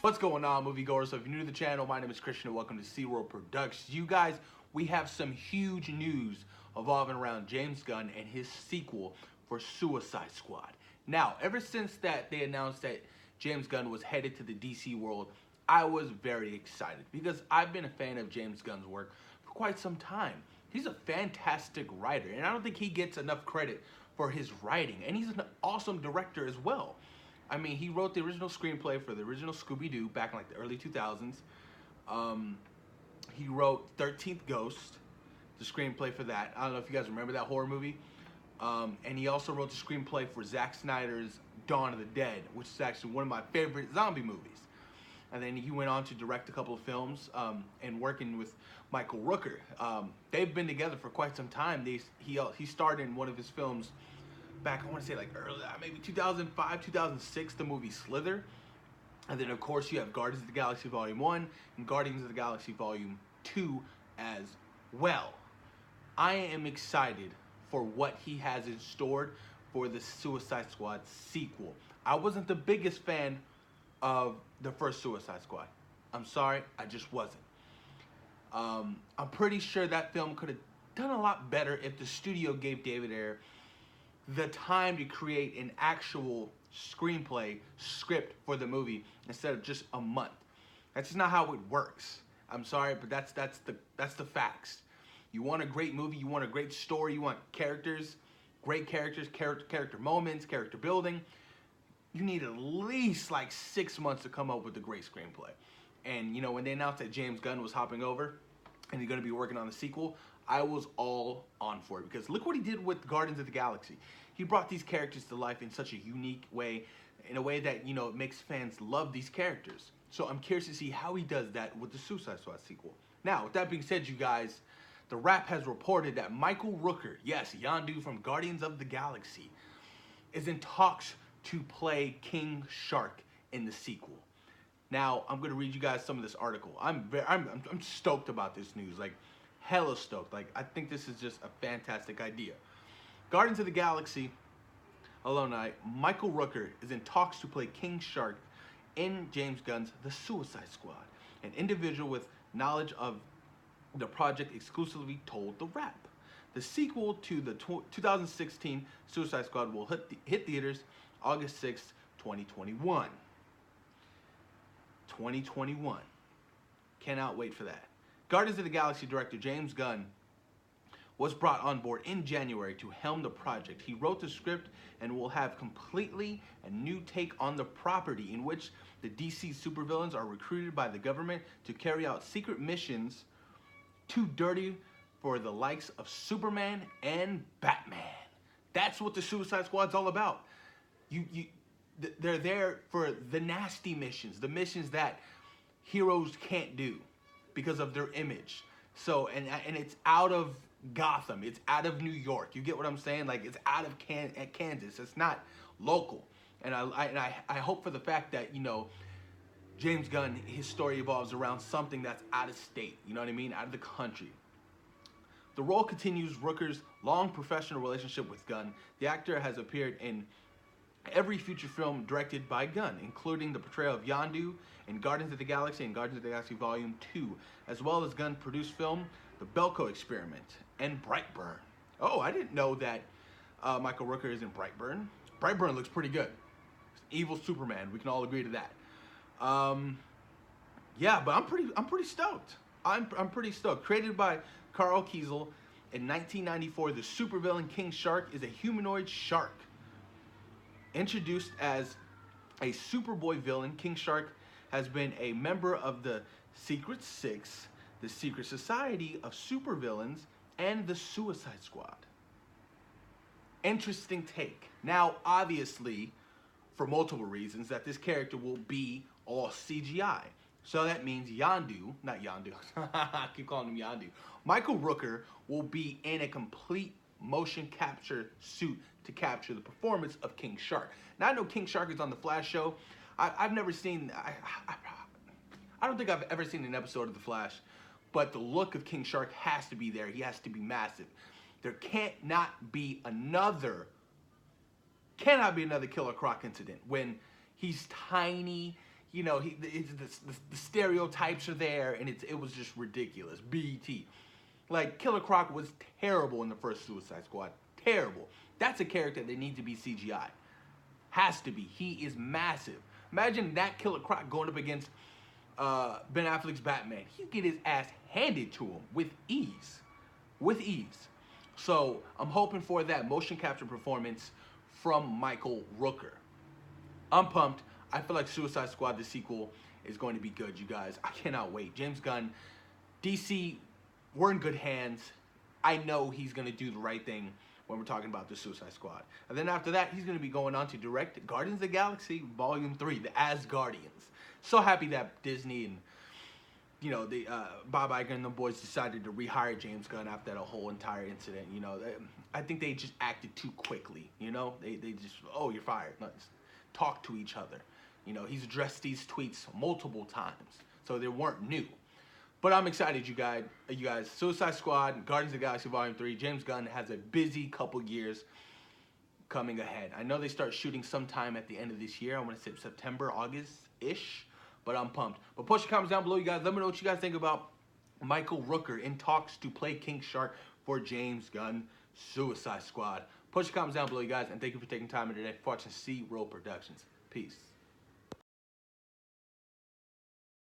What's going on, moviegoers? So if you're new to the channel, my name is Christian and welcome to SeaWorld Productions. You guys, we have some huge news evolving around James Gunn and his sequel for Suicide Squad. Now, ever since that they announced that James Gunn was headed to the DC world, I was very excited because I've been a fan of James Gunn's work for quite some time. He's a fantastic writer, and I don't think he gets enough credit for his writing, and he's an awesome director as well. I mean, he wrote the original screenplay for the original Scooby-Doo back in like the early 2000s. He wrote 13th Ghost, the screenplay for that. I don't know if you guys remember that horror movie. And he also wrote the screenplay for Zack Snyder's Dawn of the Dead, which is actually one of my favorite zombie movies. And then he went on to direct a couple of films and working with Michael Rooker. They've been together for quite some time. He starred in one of his films back, I want to say like early, maybe 2005, 2006, the movie Slither. And then of course you have Guardians of the Galaxy Volume 1 and Guardians of the Galaxy Volume 2 as well. I am excited for what he has in store for the Suicide Squad sequel. I wasn't the biggest fan of the first Suicide Squad. I'm sorry, I just wasn't. I'm pretty sure that film could have done a lot better if the studio gave David Ayer the time to create an actual screenplay script for the movie instead of just a month. That's just not how it works. I'm sorry, but that's the facts. You want a great movie, you want a great story, you want characters, great characters, character moments, character building. You need at least like 6 months to come up with a great screenplay. And you know, when they announced that James Gunn was hopping over and he's gonna be working on the sequel, I was all on for it because look what he did with Guardians of the Galaxy. He brought these characters to life in such a unique way, in a way that, you know, makes fans love these characters. So I'm curious to see how he does that with the Suicide Squad sequel. Now, with that being said, you guys, The Wrap has reported that Michael Rooker, yes, Yondu from Guardians of the Galaxy, is in talks to play King Shark in the sequel. Now, I'm gonna read you guys some of this article. I'm stoked about this news, like hella stoked. Like, I think this is just a fantastic idea. Guardians of the Galaxy alumni Michael Rooker is in talks to play King Shark in James Gunn's The Suicide Squad. An individual with knowledge of the project exclusively told The Wrap. The sequel to the 2016 Suicide Squad will hit theaters August 6, 2021. 2021. Cannot wait for that. Guardians of the Galaxy director James Gunn was brought on board in January to helm the project. He wrote the script and will have completely a new take on the property in which the DC supervillains are recruited by the government to carry out secret missions too dirty for the likes of Superman and Batman. That's what the Suicide Squad's all about. They're there for the nasty missions, the missions that heroes can't do because of their image. So, and it's out of Gotham, it's out of New York. You get what I'm saying? Like, it's out of Kansas. It's not local. And I hope for the fact that, you know, James Gunn, his story evolves around something that's out of state. You know what I mean? Out of the country. The role continues Rooker's long professional relationship with Gunn. The actor has appeared in every future film directed by Gunn, including the portrayal of Yondu in Guardians of the Galaxy and Guardians of the Galaxy Volume 2, as well as Gunn-produced film The Belko Experiment and Brightburn. Oh, I didn't know that Michael Rooker is in Brightburn. Brightburn looks pretty good. Evil Superman, we can all agree to that. Yeah, but I'm pretty stoked. I'm pretty stoked. Created by Carl Kiesel in 1994, the supervillain King Shark is a humanoid shark. Introduced as a Superboy villain, King Shark has been a member of the Secret Six, the Secret Society of Supervillains, and the Suicide Squad. Interesting take. Now, obviously, for multiple reasons, that this character will be all CGI. So that means Yondu, not Yondu, I keep calling him Yondu, Michael Rooker will be in a complete motion capture suit to capture the performance of King Shark. Now, I know King Shark is on the Flash show. I've never seen, I don't think I've ever seen an episode of The Flash, but the look of King Shark has to be there. He has to be massive. There cannot be another Killer Croc incident when he's tiny, you know, the stereotypes are there, and it was just ridiculous. BT. Like, Killer Croc was terrible in the first Suicide Squad. Terrible. That's a character that needs to be CGI. Has to be. He is massive. Imagine that Killer Croc going up against Ben Affleck's Batman. He'd get his ass handed to him with ease. With ease. So, I'm hoping for that motion capture performance from Michael Rooker. I'm pumped. I feel like Suicide Squad, the sequel, is going to be good, you guys. I cannot wait. James Gunn, DC, we're in good hands. I know he's going to do the right thing when we're talking about the Suicide Squad. And then after that, he's going to be going on to direct Guardians of the Galaxy Volume 3, the Asgardians. So happy that Disney and, you know, the Bob Iger and the boys decided to rehire James Gunn after that whole entire incident. You know, I think they just acted too quickly, you know? They just, oh, you're fired. Let's talk to each other. You know, he's addressed these tweets multiple times, so they weren't new. But I'm excited, you guys. Suicide Squad, Guardians of the Galaxy Volume 3. James Gunn has a busy couple years coming ahead. I know they start shooting sometime at the end of this year. I want to say September, August-ish. But I'm pumped. But post your comments down below, you guys. Let me know what you guys think about Michael Rooker in talks to play King Shark for James Gunn Suicide Squad. Post your comments down below, you guys. And thank you for taking time today for watching C-Roll Productions. Peace.